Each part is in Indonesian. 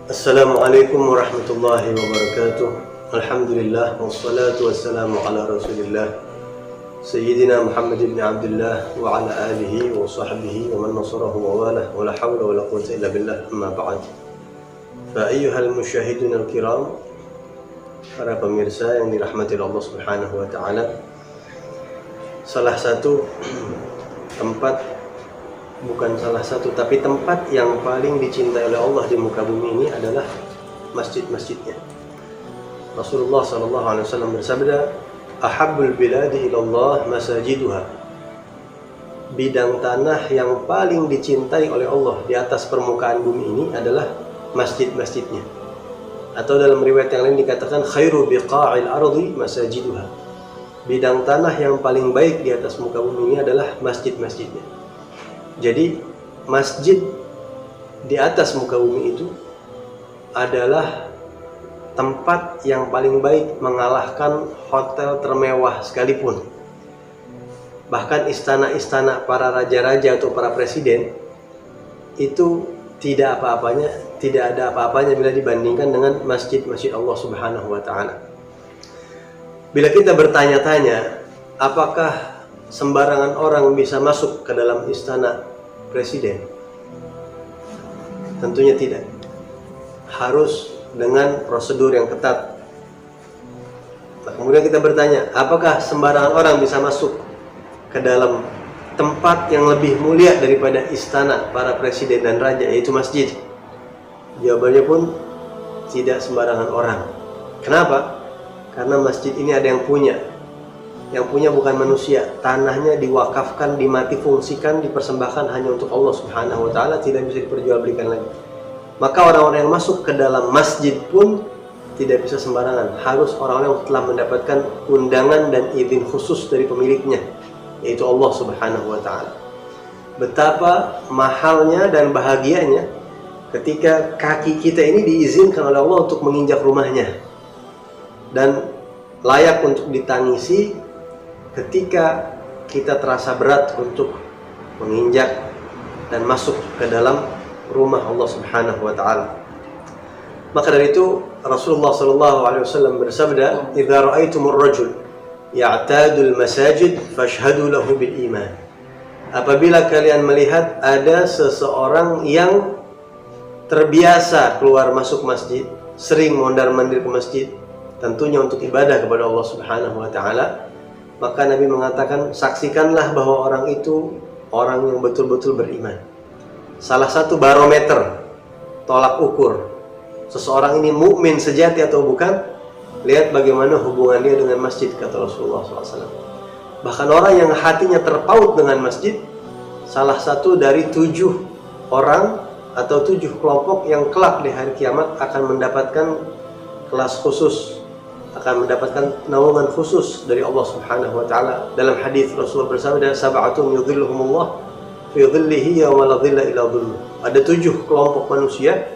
Assalamualaikum warahmatullahi wabarakatuh. Alhamdulillah wassalatu wassalamu ala Rasulillah Sayyidina Muhammad ibn Abdullah wa ala alihi wa sahbihi wa man nasarahu wa walah wa la hawla wa la quwwata illa billah, amma ba'd. Fa ayyuhal musyahidun al-kiram, para pemirsa yang dirahmati Allah Subhanahu wa taala, salah satu tempat, bukan salah satu, tapi tempat yang paling dicintai oleh Allah di muka bumi ini adalah masjid-masjidnya. Rasulullah SAW bersabda, "Ahabbul biladi ilallah masajiduha." Bidang tanah yang paling dicintai oleh Allah di atas permukaan bumi ini adalah masjid-masjidnya. Atau dalam riwayat yang lain dikatakan, "Khairu biqa'il ardi masajiduha." Bidang tanah yang paling baik di atas muka bumi ini adalah masjid-masjidnya. Jadi masjid di atas muka bumi itu adalah tempat yang paling baik, mengalahkan hotel termewah sekalipun. Bahkan istana-istana para raja-raja atau para presiden itu tidak ada apa-apanya bila dibandingkan dengan masjid-masjid Allah Subhanahu wa taala. Bila kita bertanya-tanya, apakah sembarangan orang bisa masuk ke dalam istana presiden? Tentunya tidak. Harus dengan prosedur yang ketat. Nah, kemudian kita bertanya, apakah sembarangan orang bisa masuk ke dalam tempat yang lebih mulia daripada istana para presiden dan raja, yaitu masjid? Jawabannya pun tidak sembarangan orang. Kenapa? Karena masjid ini ada yang punya. Yang punya bukan manusia. Tanahnya diwakafkan, dimatifungsikan, dipersembahkan hanya untuk Allah Subhanahu wa taala, tidak bisa diperjualbelikan lagi. Maka orang-orang yang masuk ke dalam masjid pun tidak bisa sembarangan. Harus orang-orang yang telah mendapatkan undangan dan izin khusus dari pemiliknya, yaitu Allah Subhanahu wa taala. Betapa mahalnya dan bahagianya ketika kaki kita ini diizinkan oleh Allah untuk menginjak rumahnya, dan layak untuk ditangisi ketika kita terasa berat untuk menginjak dan masuk ke dalam rumah Allah Subhanahu wa taala. Maka dari itu Rasulullah SAW bersabda, "Idza ra'aitumur rajul ya'tadul masajid fashhadu lahu bil iman." Apabila kalian melihat ada seseorang yang terbiasa keluar masuk masjid, sering mondar-mandir ke masjid, tentunya untuk ibadah kepada Allah Subhanahu wa taala, maka Nabi mengatakan, saksikanlah bahwa orang itu orang yang betul-betul beriman. Salah satu barometer, tolak ukur seseorang ini mukmin sejati atau bukan, lihat bagaimana hubungan dia dengan masjid, kata Rasulullah SAW. Bahkan orang yang hatinya terpaut dengan masjid, salah satu dari 7 orang atau 7 kelompok yang kelak di hari kiamat akan mendapatkan kelas khusus, akan mendapatkan naungan khusus dari Allah Subhanahu wa taala. Dalam hadis Rasulullah bersabda, "Sab'atun yudhilluhumullah fi dhillihi yawma la dhilla illa dhilluh." Ada 7 kelompok manusia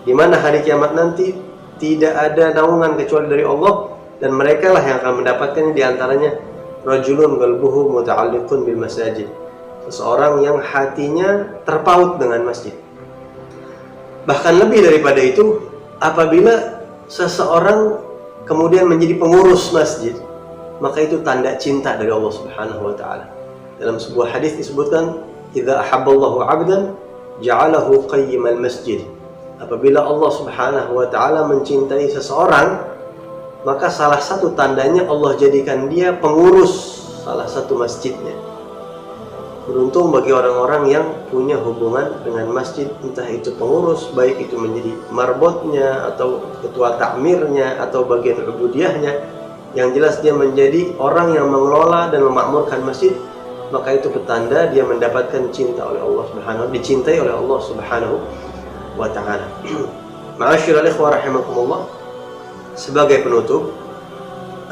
di mana hari kiamat nanti tidak ada naungan kecuali dari Allah, dan mereka lah yang akan mendapatkannya. Di antaranya rajulun qalbuhu muta'alliqun bil masajid, seseorang yang hatinya terpaut dengan masjid. Bahkan lebih daripada itu, apabila seseorang kemudian menjadi pengurus masjid, maka itu tanda cinta dari Allah Subhanahu wa taala. Dalam sebuah hadis disebutkan, "Idza ahabballahu 'abdan ja'alahu qayyimal masjid." Apabila Allah Subhanahu wa taala mencintai seseorang, maka salah satu tandanya Allah jadikan dia pengurus salah satu masjidnya. Beruntung bagi orang-orang yang punya hubungan dengan masjid, entah itu pengurus, baik itu menjadi marbotnya atau ketua takmirnya atau bagian kebudiahnya. Yang jelas dia menjadi orang yang mengelola dan memakmurkan masjid, maka itu petanda dia mendapatkan cinta oleh Allah Subhanahu, dicintai oleh Allah Subhanahu wa taala. Ma'asyiral ikhwah rahimakumullah, sebagai penutup,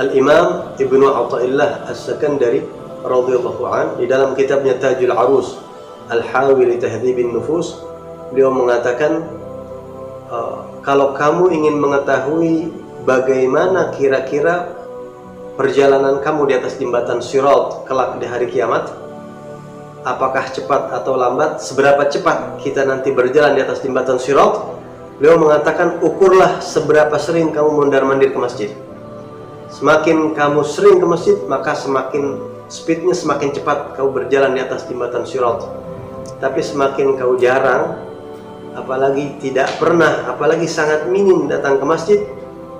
Al-Imam Ibnu Athaillah As-Sakandari radhiyallahu an, di dalam kitabnya Tajul Arus Al-Hawi li Tahdhibin Nufus, beliau mengatakan, kalau kamu ingin mengetahui bagaimana kira-kira perjalanan kamu di atas jembatan Sirat kelak di hari kiamat, apakah cepat atau lambat, seberapa cepat kita nanti berjalan di atas jembatan Sirat, Beliau mengatakan, ukurlah seberapa sering kamu mondar-mandir ke masjid. Semakin kamu sering ke masjid, maka semakin speednya semakin cepat kau berjalan di atas jembatan Sirat. Tapi semakin kau jarang, apalagi tidak pernah, apalagi sangat minim datang ke masjid,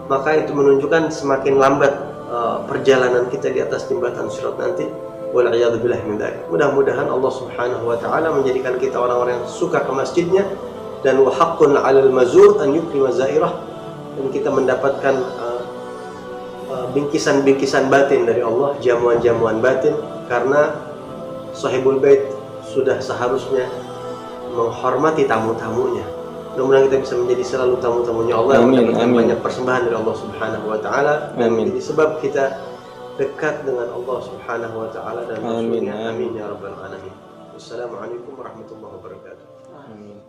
maka itu menunjukkan semakin lambat perjalanan kita di atas jembatan Sirat nanti. Wal'iyadzubillah min dzalik. Mudah-mudahan Allah Subhanahu wa taala menjadikan kita orang-orang yang suka ke masjidnya, dan wa haqqun 'alal mazur an yukrima zairah, dan kita mendapatkan bingkisan-bingkisan batin dari Allah, jamuan-jamuan batin, karena sahibul bait sudah seharusnya menghormati tamu-tamunya. Mudah-mudahan kita bisa menjadi selalu tamu-tamunya Allah, mendapatkan banyak persembahan dari Allah Subhanahu wa taala, dan menjadi sebab kita dekat dengan Allah Subhanahu wa taala dan Rasulnya. Amin ya rabbal alamin. Wassalamualaikum warahmatullahi wabarakatuh. Amin.